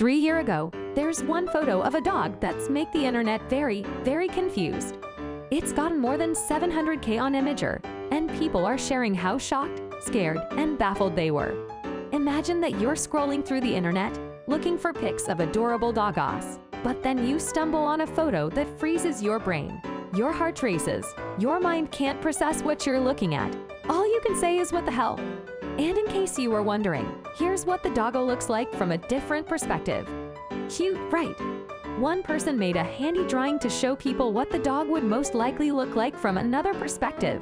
3 years ago, there's one photo of a dog that's make the internet very, very confused. It's gotten more than 700K on Imager, and people are sharing how shocked, scared, and baffled they were. Imagine that you're scrolling through the internet, looking for pics of adorable doggos, but then you stumble on a photo that freezes your brain. Your heart races. Your mind can't process what you're looking at. All you can say is, "What the hell?" And in case you were wondering, here's what the doggo looks like from a different perspective. Cute, right? One person made a handy drawing to show people what the dog would most likely look like from another perspective.